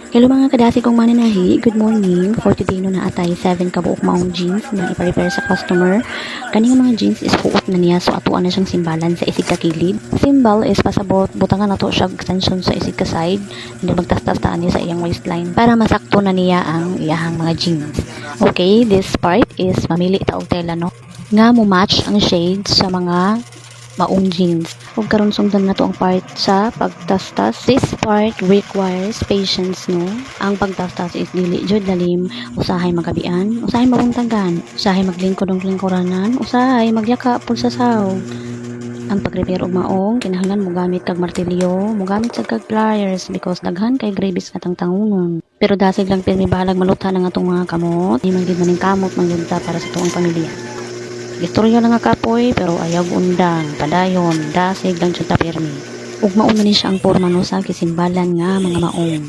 Hello mga kadasi kong mananahi, good morning. For today no naatay 7 kabuok maong jeans na ipa-repair sa customer. Kaning mga jeans is huot na niya so atuan na siyang simbalan sa isig ka kilid. Symbol is pasabot butangan nato siya extension sa isig ka side, hindi magtastas-taan niya sa iyang waistline para masakto na niya ang iyahang mga jeans. Okay, this part is mamili ta og tela no nga mo match ang shades sa mga maong jeans. Ug karon sundan na to ang part sa pagtastas. This part requires patience no. Ang pagtastas is dili jud lalim, usahay magabian, usahay mabuntagan, usahay maglingkod-lingkuranan, usahay magyaka pud sa sahog. Ang pag-repair og maong kinahanglan mo gamit kag martilyo, mo gamit sa kag pliers because daghan kay gravis nga tangtangunon. Pero dasig lang pirmi balag maluthan ang atong mga kamot, di man gid maning kamot man gyud ta para sa tuong pamilya. Istorya na nga kapoy pero ayaw undang, padayon, dasig lang jud ta pirmi. Ug mao man ni siya ang porma no sa kisimbalan nga mga maong.